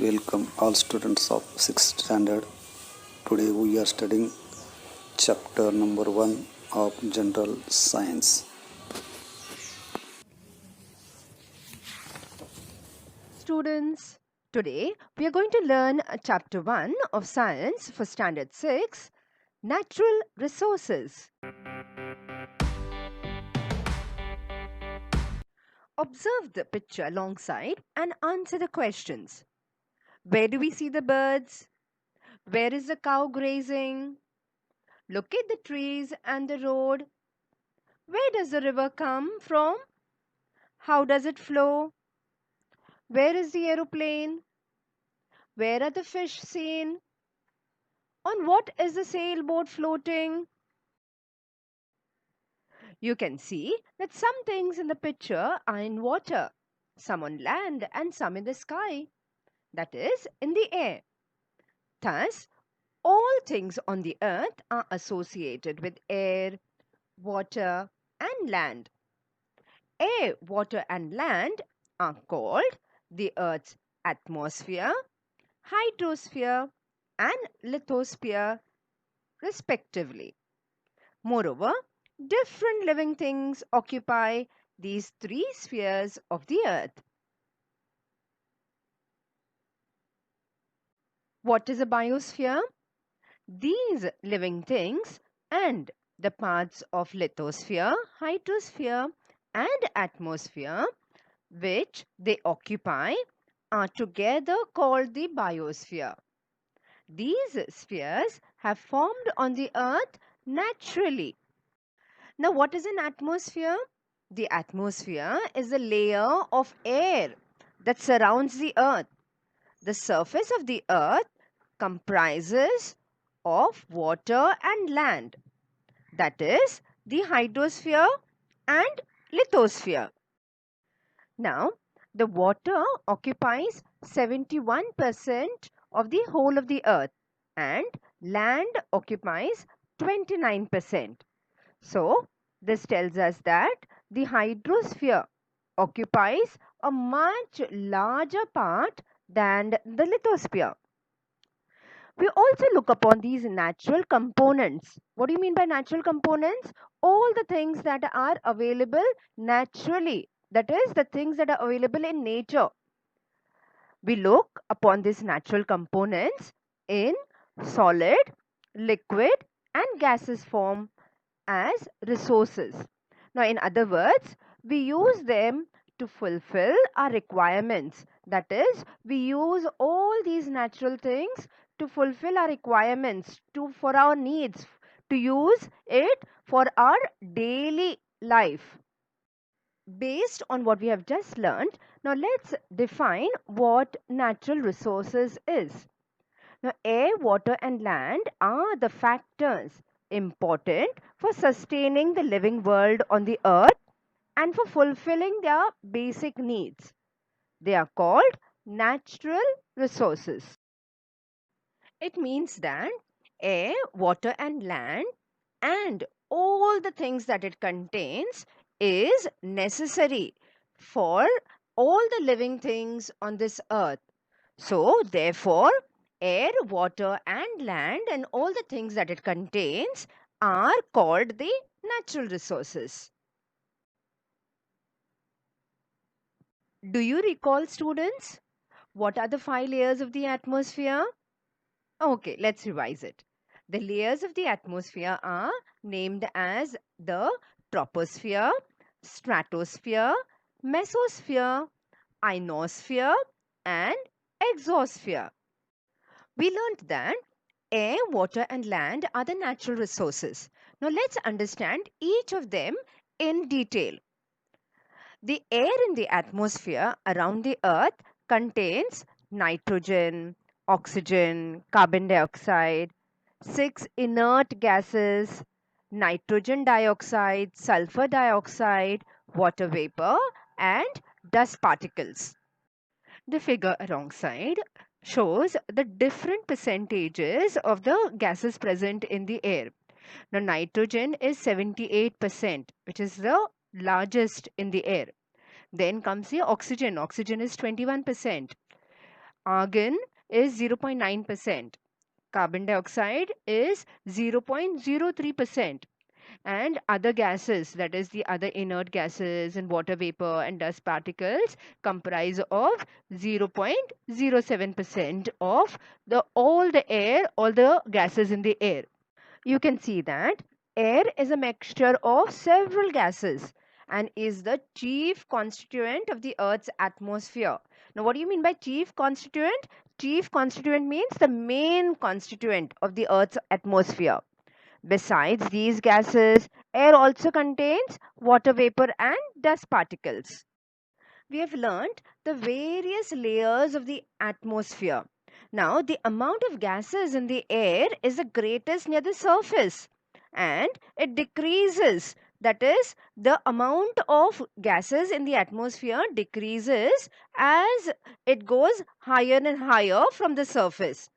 Welcome all students of 6th standard. Today we are studying chapter number 1 of General Science. Students, today we are going to learn chapter 1 of science for standard 6, natural resources. Observe the picture alongside and answer the questions. Where do we see the birds? Where is the cow grazing? Look at the trees and the road. Where does the river come from? How does it flow? Where is the aeroplane? Where are the fish seen? On what is the sailboat floating? You can see that some things in the picture are in water, some on land, and some in the sky, that is, in the air. Thus, all things on the earth are associated with air, water, and land. Air, water, and land are called the Earth's atmosphere, hydrosphere, and lithosphere, respectively. Moreover, different living things occupy these three spheres of the earth. What is a biosphere? These living things and the parts of lithosphere, hydrosphere, and atmosphere which they occupy are together called the biosphere. These spheres have formed on the earth naturally. Now, what is an atmosphere? The atmosphere is a layer of air that surrounds the earth. The surface of the earth comprises of water and land, that is, the hydrosphere and lithosphere. Now, the water occupies 71% of the whole of the earth and land occupies 29%. So, this tells us that the hydrosphere occupies a much larger part than the lithosphere. We also look upon these natural components. What do you mean by natural components? All the things that are available naturally, that is, the things that are available in nature. We look upon these natural components in solid, liquid, and gaseous form as resources. Now, in other words, we use them to fulfill our requirements. That is, we use all these natural things to fulfill our requirements, for our needs, to use it for our daily life. Based on what we have just learned, now let's define what natural resources is. Now, air, water, and land are the factors important for sustaining the living world on the earth and for fulfilling their basic needs. They are called natural resources. It means that air, water, and land and all the things that it contains is necessary for all the living things on this earth. So, therefore, air, water, and land and all the things that it contains are called the natural resources. Do you recall, students? What are the 5 layers of the atmosphere? Okay, let's revise it. The layers of the atmosphere are named as the troposphere, stratosphere, mesosphere, ionosphere, and exosphere. We learned that air, water, and land are the natural resources. Now let's understand each of them in detail. The air in the atmosphere around the earth contains nitrogen, oxygen, carbon dioxide, 6 inert gases, nitrogen dioxide, sulfur dioxide, water vapor, and dust particles. The figure alongside shows the different percentages of the gases present in the air. Now, nitrogen is 78%, which is the largest in the air. Then comes the oxygen. Oxygen is 21%. Argon is 0.9%. Carbon dioxide is 0.03%. And other gases, that is the other inert gases and water vapor and dust particles, comprise of 0.07% of all the gases in the air. You can see that air is a mixture of several gases and is the chief constituent of the Earth's atmosphere. Now, what do you mean by chief constituent? Chief constituent means the main constituent of the Earth's atmosphere. Besides these gases, air also contains water vapor and dust particles. We have learned the various layers of the atmosphere. Now, the amount of gases in the air is the greatest near the surface and it decreases. That is, the amount of gases in the atmosphere decreases as it goes higher and higher from the surface.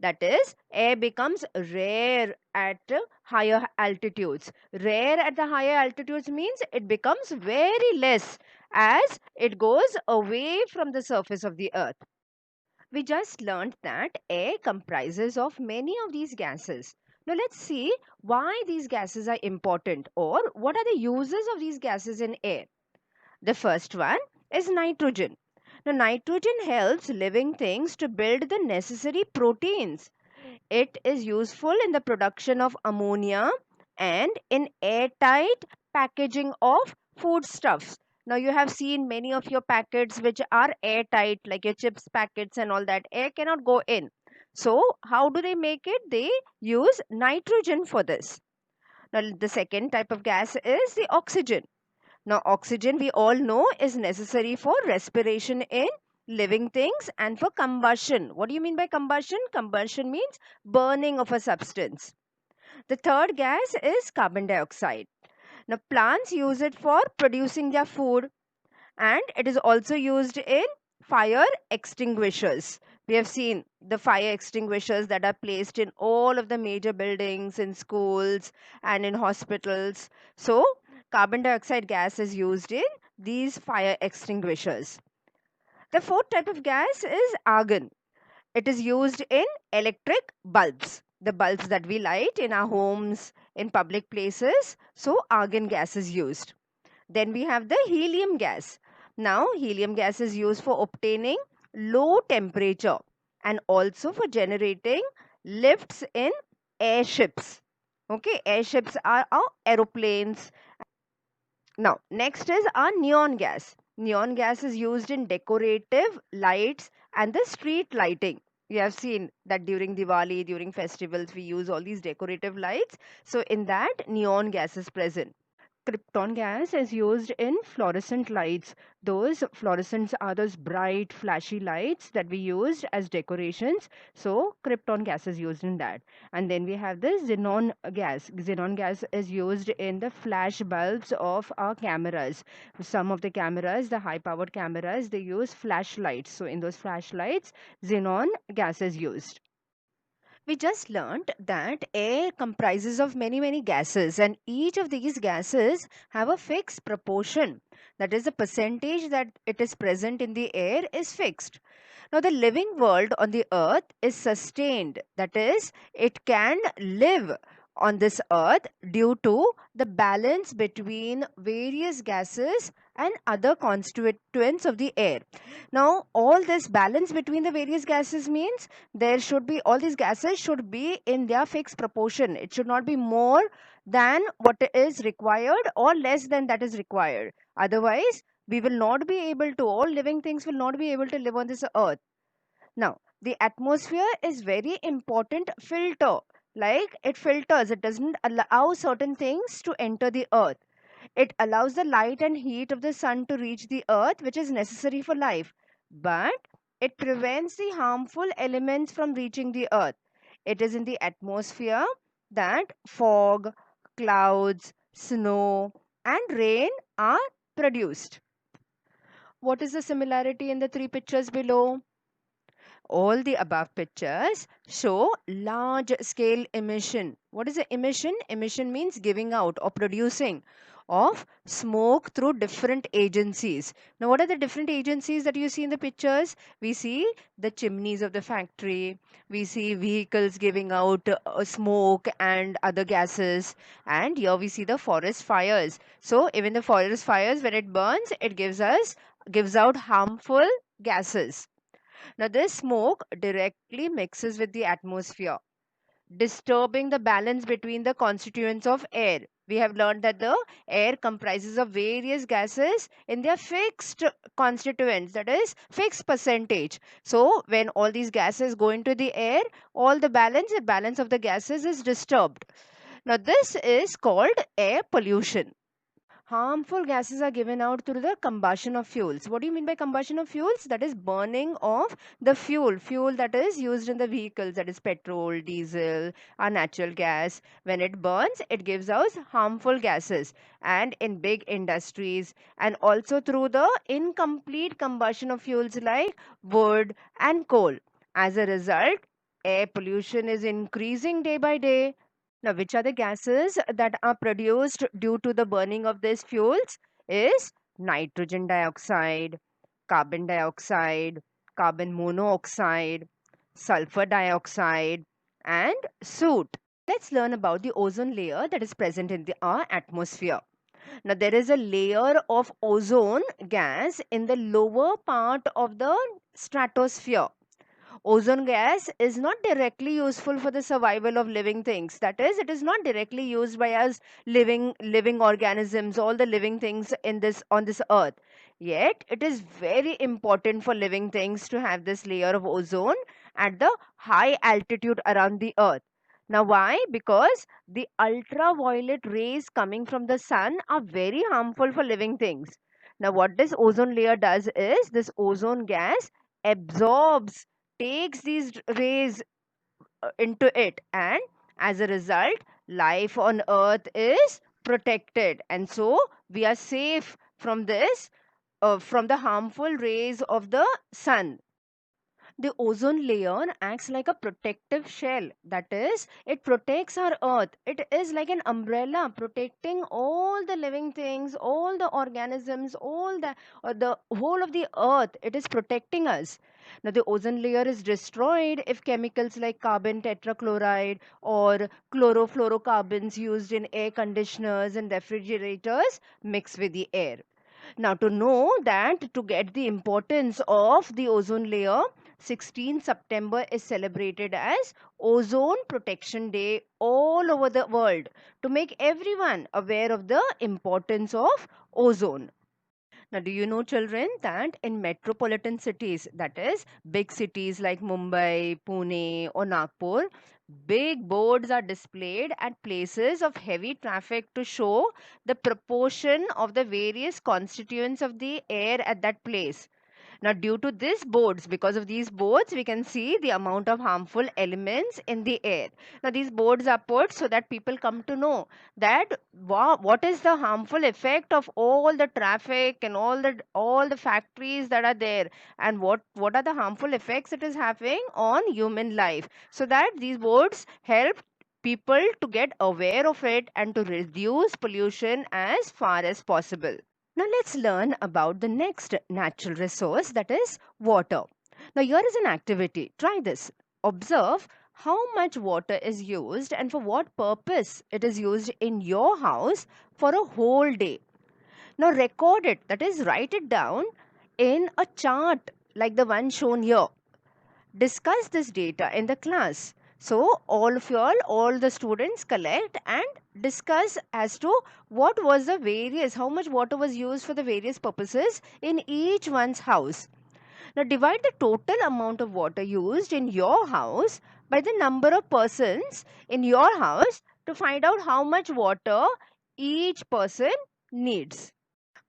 That is, air becomes rare at higher altitudes. Rare at the higher altitudes means it becomes very less as it goes away from the surface of the earth. We just learned that air comprises of many of these gases. Now let's see why these gases are important or what are the uses of these gases in air. The first one is nitrogen. Now nitrogen helps living things to build the necessary proteins. It is useful in the production of ammonia and in airtight packaging of foodstuffs. Now, you have seen many of your packets which are airtight, like your chips packets and all that. Air cannot go in. So, how do they make it? They use nitrogen for this. Now, the second type of gas is the oxygen. Now, oxygen we all know is necessary for respiration in living things and for combustion. What do you mean by combustion? Combustion means burning of a substance. The third gas is carbon dioxide. Now, plants use it for producing their food and it is also used in fire extinguishers. We have seen the fire extinguishers that are placed in all of the major buildings, in schools, and in hospitals. So, carbon dioxide gas is used in these fire extinguishers. The fourth type of gas is argon. It is used in electric bulbs, the bulbs that we light in our homes, in public places. So, argon gas is used. Then we have the helium gas. Now, helium gas is used for obtaining low temperature and also for generating lifts in airships. Okay, airships are our aeroplanes. Now, next is our neon gas. Neon gas is used in decorative lights and the street lighting. You have seen that during Diwali, during festivals, we use all these decorative lights. So, in that, neon gas is present. Krypton gas is used in fluorescent lights. Those fluorescents are those bright, flashy lights that we use as decorations. So, krypton gas is used in that. And then we have the xenon gas. Xenon gas is used in the flash bulbs of our cameras. Some of the cameras, the high powered cameras, they use flashlights. So, in those flashlights, xenon gas is used. We just learned that air comprises of many gases and each of these gases have a fixed proportion. That is, the percentage that it is present in the air is fixed. Now, the living world on the earth is sustained. That is, it can live on this earth due to the balance between various gases and other constituents of the air. Now, all this balance between the various gases means there should be, all these gases should be in their fixed proportion. It should not be more than what is required or less than that is required. Otherwise, we will not be able to, all living things will not be able to live on this earth. Now, the atmosphere is very important filter. Like it filters, it doesn't allow certain things to enter the earth. It allows the light and heat of the sun to reach the earth, which is necessary for life. But it prevents the harmful elements from reaching the earth. It is in the atmosphere that fog, clouds, snow, and rain are produced. What is the similarity in the three pictures below? All the above pictures show large scale emission. What is the emission? Emission means giving out or producing of smoke through different agencies. Now, what are the different agencies that you see in the pictures? We see the chimneys of the factory, we see vehicles giving out smoke and other gases, and here we see the forest fires. So, even the forest fires, when it burns, it gives out harmful gases. Now, this smoke directly mixes with the atmosphere, disturbing the balance between the constituents of air. We have learned that the air comprises of various gases in their fixed constituents, that is, fixed percentage. So, when all these gases go into the air, all the balance of the gases is disturbed. Now, this is called air pollution. Harmful gases are given out through the combustion of fuels. What do you mean by combustion of fuels? That is burning of the fuel that is used in the vehicles, that is petrol, diesel, or natural gas. When it burns, it gives out harmful gases. And in big industries, and also through the incomplete combustion of fuels like wood and coal. As a result, air pollution is increasing day by day. Now, which are the gases that are produced due to the burning of these fuels? Is nitrogen dioxide, carbon dioxide, carbon monoxide, sulfur dioxide, and soot. Let's learn about the ozone layer that is present in our atmosphere. Now, there is a layer of ozone gas in the lower part of the stratosphere. Ozone gas is not directly useful for the survival of living things. That is, it is not directly used by us living organisms, all the living things in this on this earth. Yet it is very important for living things to have this layer of ozone at the high altitude around the earth. Now, why? Because the ultraviolet rays coming from the sun are very harmful for living things. Now, what this ozone layer does is this ozone gas absorbs, takes these rays into it, and as a result, life on earth is protected, and so we are safe from this, from the harmful rays of the sun. The ozone layer acts like a protective shell. That is, it protects our earth. It is like an umbrella protecting all the living things, all the organisms, all the whole of the earth. It is protecting us. Now, the ozone layer is destroyed if chemicals like carbon tetrachloride or chlorofluorocarbons used in air conditioners and refrigerators mix with the air. Now, to know that, to get the importance of the ozone layer, 16 September is celebrated as Ozone Protection Day all over the world to make everyone aware of the importance of ozone. Now, do you know, children, that in metropolitan cities, that is, big cities like Mumbai, Pune, or Nagpur, big boards are displayed at places of heavy traffic to show the proportion of the various constituents of the air at that place. Now, due to these boards, because of these boards, we can see the amount of harmful elements in the air. Now, these boards are put so that people come to know that what is the harmful effect of all the traffic and all the factories that are there, and what are the harmful effects it is having on human life. So that these boards help people to get aware of it and to reduce pollution as far as possible. Now let's learn about the next natural resource, that is water. Now here is an activity. Try this. Observe how much water is used and for what purpose it is used in your house for a whole day. Now record it, that is, write it down in a chart like the one shown here. Discuss this data in the class. So all of you all the students collect and discuss as to what was the various, how much water was used for the various purposes in each one's house. Now divide the total amount of water used in your house by the number of persons in your house to find out how much water each person needs.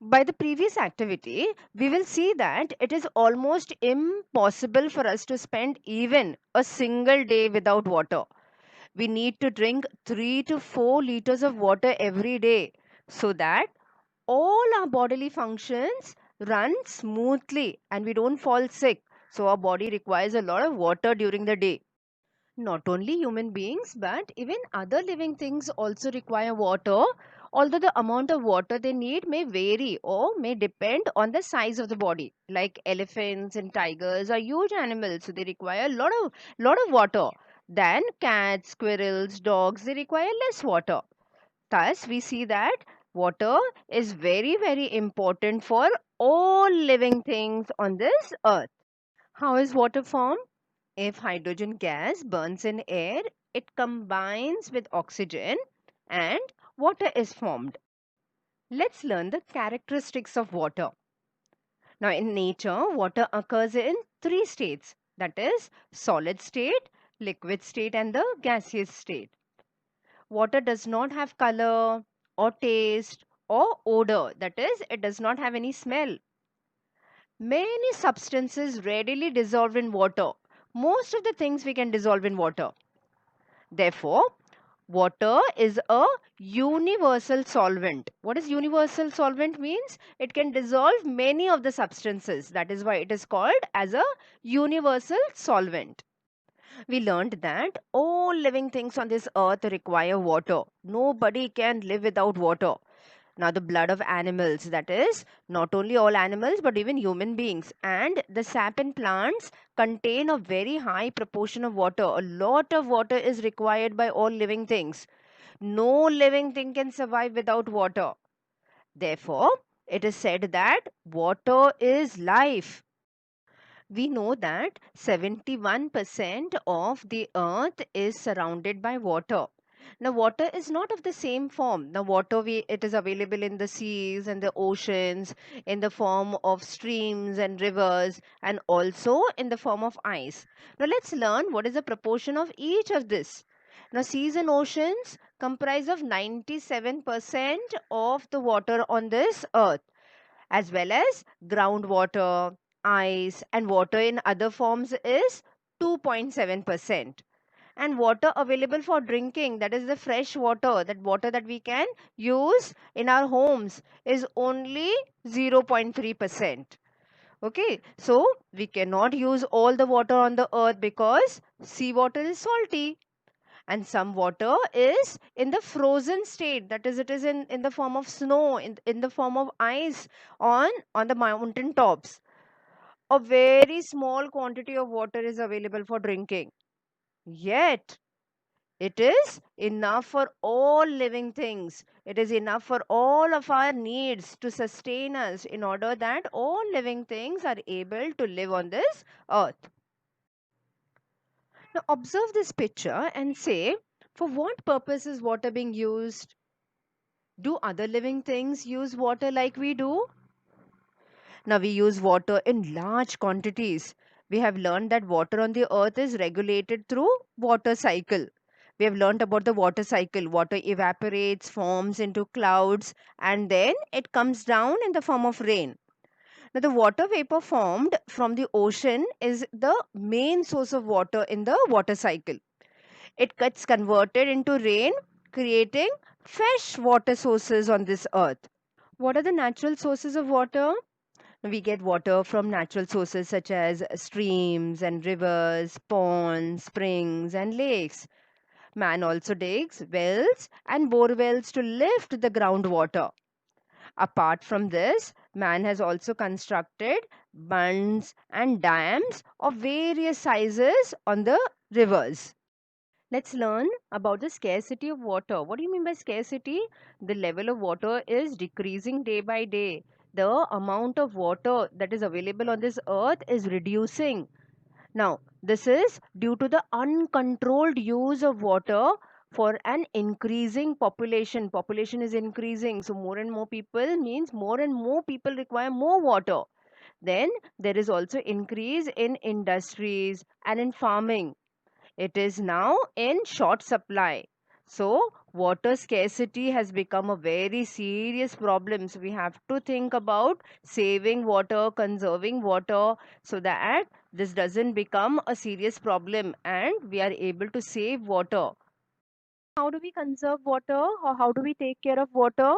By the previous activity, we will see that it is almost impossible for us to spend even a single day without water. We need to drink 3 to 4 liters of water every day so that all our bodily functions run smoothly and we don't fall sick. So, our body requires a lot of water during the day. Not only human beings, but even other living things also require water although the amount of water they need may vary or may depend on the size of the body. Like elephants and tigers are huge animals, so they require a lot of water. Than cats, squirrels, dogs, they require less water. Thus, we see that water is very, very important for all living things on this earth. How is water formed? If hydrogen gas burns in air, it combines with oxygen and water is formed. Let's learn the characteristics of water. Now, in nature, water occurs in three states, that is, solid state, liquid state, and the gaseous state. Water does not have color or taste or odor, that is, it does not have any smell. Many substances readily dissolve in water. Most of the things we can dissolve in water. Therefore, water is a universal solvent. What is universal solvent means? It can dissolve many of the substances. That is why it is called as a universal solvent. We learned that all living things on this earth require water. Nobody can live without water. Now, the blood of animals, that is, not only all animals but even human beings, and the sap in plants contain a very high proportion of water. A lot of water is required by all living things. No living thing can survive without water. Therefore, it is said that water is life. We know that 71% of the earth is surrounded by water. Now, water is not of the same form. Now, it is available in the seas and the oceans, in the form of streams and rivers, and also in the form of ice. Now, let's learn what is the proportion of each of this. Now, seas and oceans comprise of 97% of the water on this earth, as well as groundwater, ice, and water in other forms is 2.7%. And water available for drinking, that is the fresh water, that water that we can use in our homes, is only 0.3%. Okay, so we cannot use all the water on the earth because seawater is salty, and some water is in the frozen state, that is, it is in the form of snow, in the form of ice on the mountain tops. A very small quantity of water is available for drinking, yet it is enough for all living things. It is enough for all of our needs to sustain us in order that all living things are able to live on this earth. Now observe this picture and say, for what purpose is water being used? Do other living things use water like we do? Now we use water in large quantities. We have learned that water on the earth is regulated through water cycle. We have learned about the water cycle. Water evaporates, forms into clouds, and then it comes down in the form of rain. Now the water vapor formed from the ocean is the main source of water in the water cycle. It gets converted into rain, creating fresh water sources on this earth. What are the natural sources of water? We get water from natural sources such as streams and rivers, ponds, springs, and lakes. Man also digs wells and bore wells to lift the groundwater. Apart from this, man has also constructed bunds and dams of various sizes on the rivers. Let's learn about the scarcity of water. What do you mean by scarcity? The level of water is decreasing day by day. The amount of water that is available on this earth is reducing. Now, this is due to the uncontrolled use of water for an increasing population. Population is increasing, so more and more people means more and more people require more water. Then there is also increase in industries and in farming. It is now in short supply. So, water scarcity has become a very serious problem. So, we have to think about saving water, conserving water, so that this doesn't become a serious problem and we are able to save water. How do we conserve water, or how do we take care of water?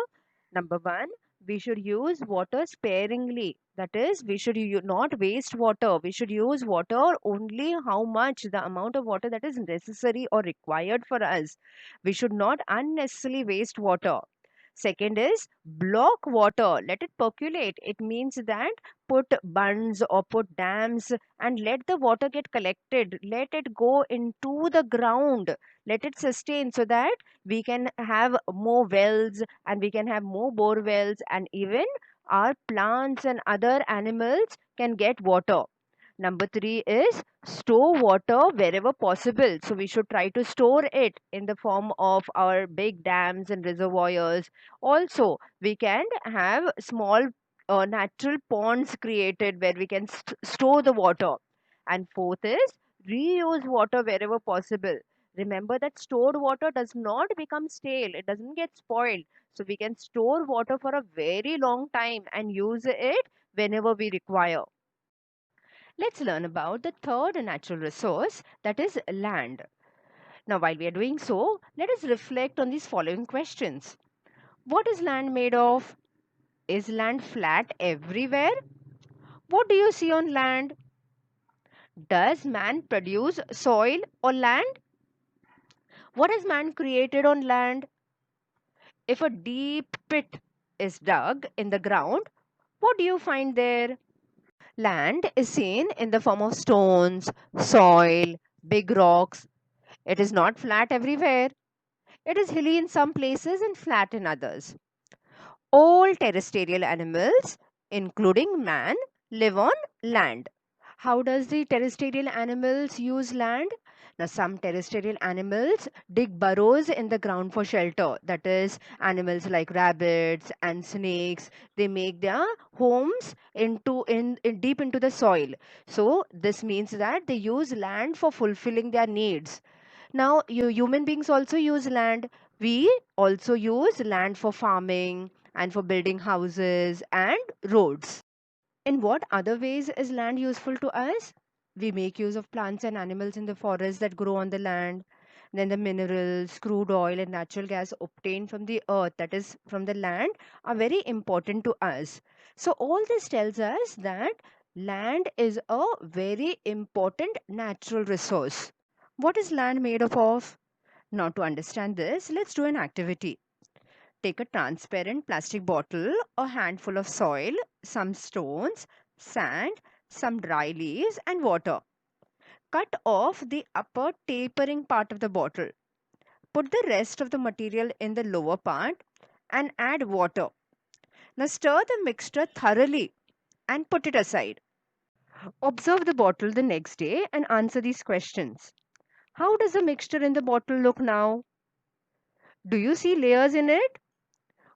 Number one, we should use water sparingly. That is, we should not waste water. We should use water only how much, the amount of water that is necessary or required for us. We should not unnecessarily waste water. Second is block water, let it percolate. It means that put bunds or put dams and let the water get collected, let it go into the ground, let it sustain so that we can have more wells and we can have more bore wells, and even our plants and other animals can get water. Number three is store water wherever possible. So we should try to store it in the form of our big dams and reservoirs. Also, we can have small natural ponds created where we can store the water. And fourth is reuse water wherever possible. Remember that stored water does not become stale, it doesn't get spoiled. So we can store water for a very long time and use it whenever we require. Let's learn about the third natural resource, that is land. Now, while we are doing so, let us reflect on these following questions. What is land made of? Is land flat everywhere? What do you see on land? Does man produce soil or land? What has man created on land? If a deep pit is dug in the ground, what do you find there? Land is seen in the form of stones, soil, big rocks. It is not flat everywhere. It is hilly in some places and flat in others. All terrestrial animals, including man, live on land. How does the terrestrial animals use land? Now, some terrestrial animals dig burrows in the ground for shelter. That is, animals like rabbits and snakes, they make their homes in deep into the soil. So, this means that they use land for fulfilling their needs. Now, you human beings also use land. We also use land for farming and for building houses and roads. In what other ways is land useful to us? We make use of plants and animals in the forests that grow on the land. Then the minerals, crude oil, and natural gas obtained from the earth, that is, from the land, are very important to us. So, all this tells us that land is a very important natural resource. What is land made of? Now, to understand this, let's do an activity. Take a transparent plastic bottle, a handful of soil, some stones, sand, some dry leaves, and water. Cut off the upper tapering part of the bottle. Put the rest of the material in the lower part and add water. Now, stir the mixture thoroughly and put it aside. Observe the bottle the next day and answer these questions. How does the mixture in the bottle look now? Do you see layers in it?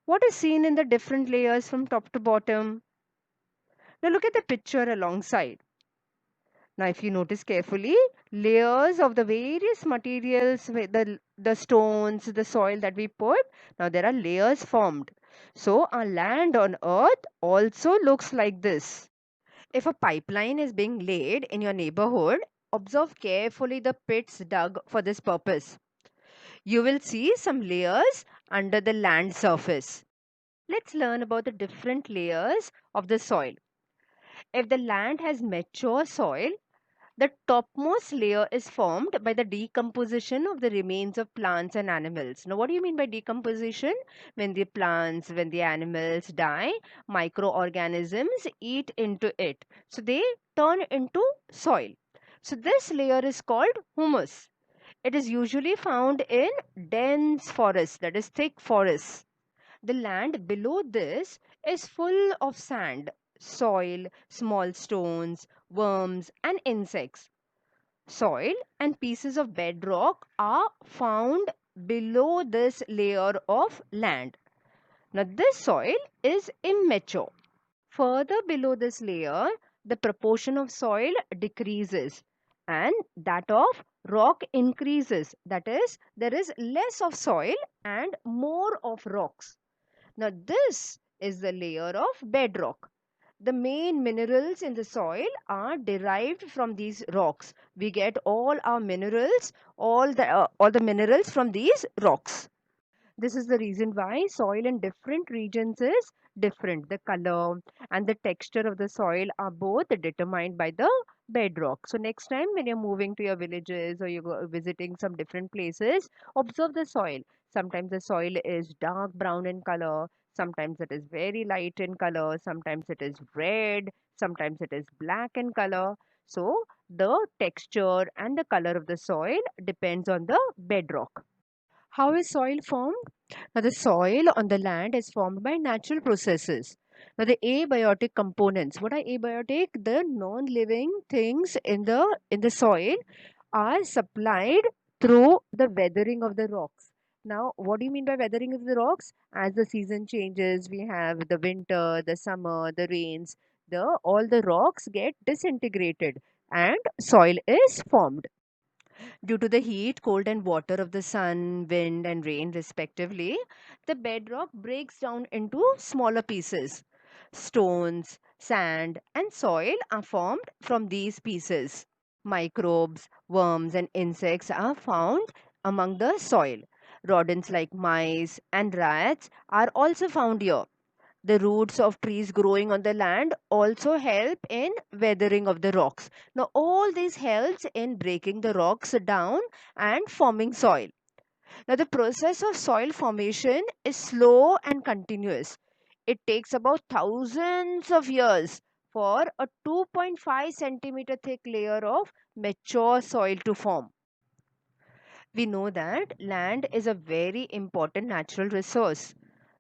What is seen in the different layers from top to bottom? Now look at the picture alongside. Now if you notice carefully, layers of the various materials, the stones, the soil that we put, now there are layers formed. So our land on earth also looks like this. If a pipeline is being laid in your neighborhood, observe carefully the pits dug for this purpose. You will see some layers under the land surface. Let's learn about the different layers of the soil. If the land has mature soil, the topmost layer is formed by the decomposition of the remains of plants and animals. Now, what do you mean by decomposition? When the plants, when the animals die, microorganisms eat into it. So, they turn into soil. So, this layer is called humus. It is usually found in dense forests, that is, thick forests. The land below this is full of sand, soil, small stones, worms, and insects. Soil and pieces of bedrock are found below this layer of land. Now, this soil is immature. Further below this layer, the proportion of soil decreases and that of rock increases. That is, there is less of soil and more of rocks. Now, this is the layer of bedrock. The main minerals in the soil are derived from these rocks. We get all our minerals, all the minerals from these rocks. This is the reason why soil in different regions is different. The color and the texture of the soil are both determined by the bedrock. So next time when you're moving to your villages or you're visiting some different places, observe the soil. Sometimes the soil is dark brown in color, sometimes it is very light in color, sometimes it is red, sometimes it is black in color. So the texture and the color of the soil depends on the bedrock. How is soil formed? Now, the soil on the land is formed by natural processes. Now, the abiotic components. What are abiotic? The non-living things in the soil are supplied through the weathering of the rocks. Now, what do you mean by weathering of the rocks? As the season changes, we have the winter, the summer, the rains. The all the rocks get disintegrated and soil is formed. Due to the heat, cold, and water of the sun, wind, and rain, respectively, the bedrock breaks down into smaller pieces. Stones, sand, and soil are formed from these pieces. Microbes, worms, and insects are found among the soil. Rodents like mice and rats are also found here. The roots of trees growing on the land also help in weathering of the rocks. Now, all this helps in breaking the rocks down and forming soil. Now, the process of soil formation is slow and continuous. It takes about thousands of years for a 2.5 centimeter thick layer of mature soil to form. We know that land is a very important natural resource.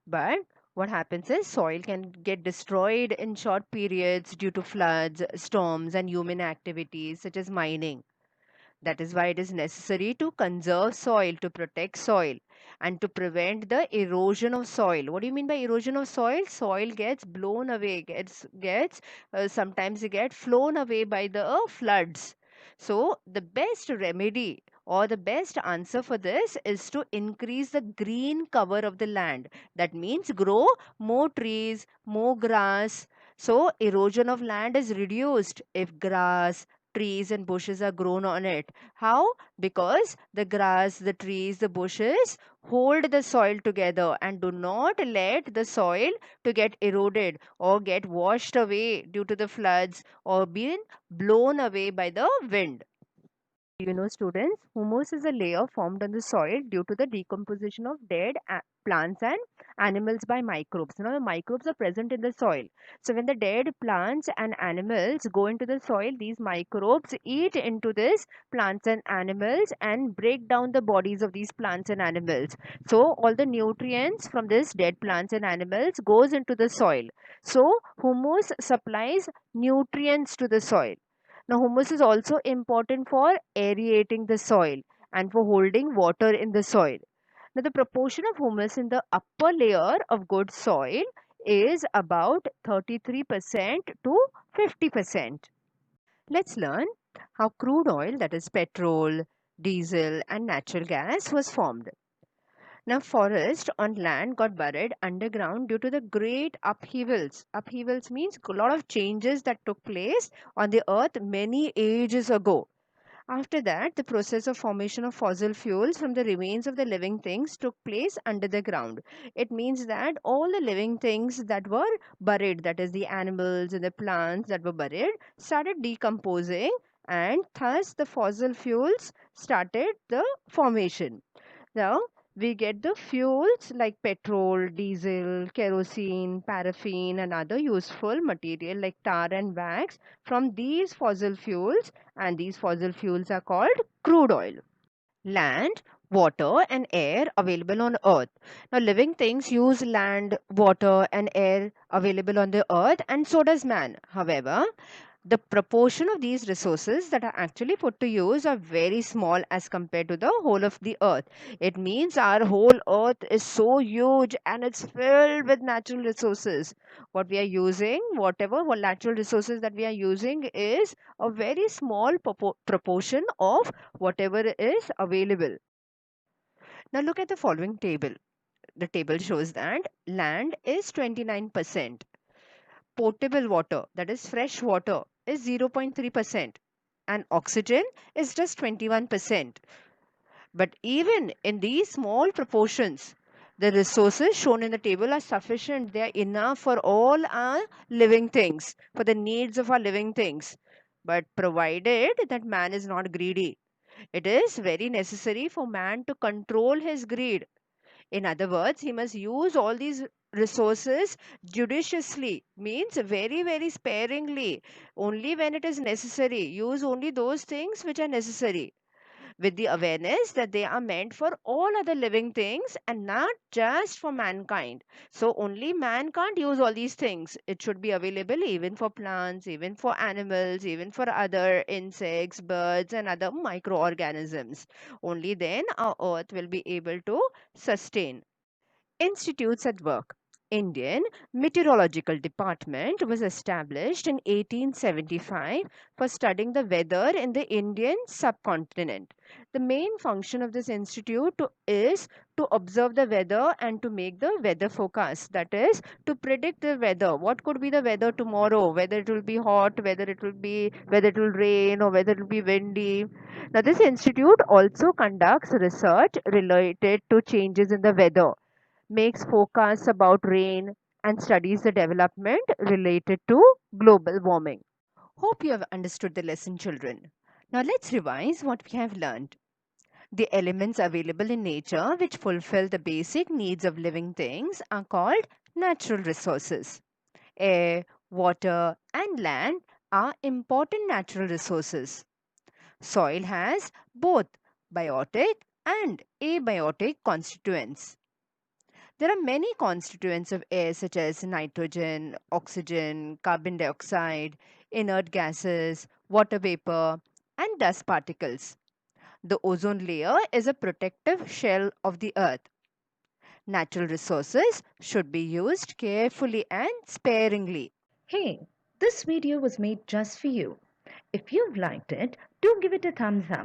But what happens is soil can get destroyed in short periods due to floods, storms, and human activities such as mining. That is why it is necessary to conserve soil, to protect soil, and to prevent the erosion of soil. What do you mean by erosion of soil? Soil gets blown away, gets sometimes it get flown away by the floods. So the best remedy or the best answer for this is to increase the green cover of the land. That means grow more trees, more grass. So erosion of land is reduced if grass, trees and bushes are grown on it. How? Because the grass, the trees, the bushes hold the soil together and do not let the soil to get eroded or get washed away due to the floods or being blown away by the wind. You know, students, humus is a layer formed on the soil due to the decomposition of dead plants and animals by microbes. Now, the microbes are present in the soil. So, when the dead plants and animals go into the soil, these microbes eat into this plants and animals and break down the bodies of these plants and animals. So, all the nutrients from this dead plants and animals goes into the soil. So, humus supplies nutrients to the soil. Now, humus is also important for aerating the soil and for holding water in the soil. Now, the proportion of humus in the upper layer of good soil is about 33% to 50%. Let's learn how crude oil, that is petrol, diesel, and natural gas, was formed. Now, forest on land got buried underground due to the great upheavals. Upheavals means a lot of changes that took place on the earth many ages ago. After that, the process of formation of fossil fuels from the remains of the living things took place under the ground. It means that all the living things that were buried, that is, the animals and the plants that were buried, started decomposing, and thus the fossil fuels started the formation. Now, we get the fuels like petrol, diesel, kerosene, paraffin, and other useful material like tar and wax from these fossil fuels, and these fossil fuels are called crude oil. Land, water, and air available on earth. Now, living things use land, water, and air available on the earth, and so does man. However, the proportion of these resources that are actually put to use are very small as compared to the whole of the earth. It means our whole earth is so huge and it's filled with natural resources. What we are using, whatever natural resources that we are using, is a very small proportion of whatever is available. Now look at the following table. The table shows that land is 29%. Potable water, that is fresh water, is 0.3%, and oxygen is just 21%. But even in these small proportions, the resources shown in the table are sufficient. They are enough for all our living things, for the needs of our living things. but provided that man is not greedy. It is very necessary for man to control his greed. In other words, he must use all these resources judiciously, means very, very sparingly, only when it is necessary. Use only those things which are necessary, with the awareness that they are meant for all other living things and not just for mankind. So, only man can't use all these things. It should be available even for plants, even for animals, even for other insects, birds, and other microorganisms. Only then our earth will be able to sustain. Institutes at work. Indian Meteorological Department was established in 1875 for studying the weather in the Indian subcontinent. The main function of this institute is to observe the weather and to make the weather forecast. That is, to predict the weather. What could be the weather tomorrow? Whether it will be hot, whether it will rain, or whether it will be windy. Now, this institute also conducts research related to changes in the weather, makes forecasts about rain, and studies the development related to global warming. Hope you have understood the lesson, children. Now let's revise what we have learned. The elements available in nature which fulfill the basic needs of living things are called natural resources. Air, water, and land are important natural resources. Soil has both biotic and abiotic constituents. There are many constituents of air, such as nitrogen, oxygen, carbon dioxide, inert gases, water vapor, and dust particles. The ozone layer is a protective shell of the earth. Natural resources should be used carefully and sparingly. Hey, this video was made just for you. If you've liked it, do give it a thumbs up.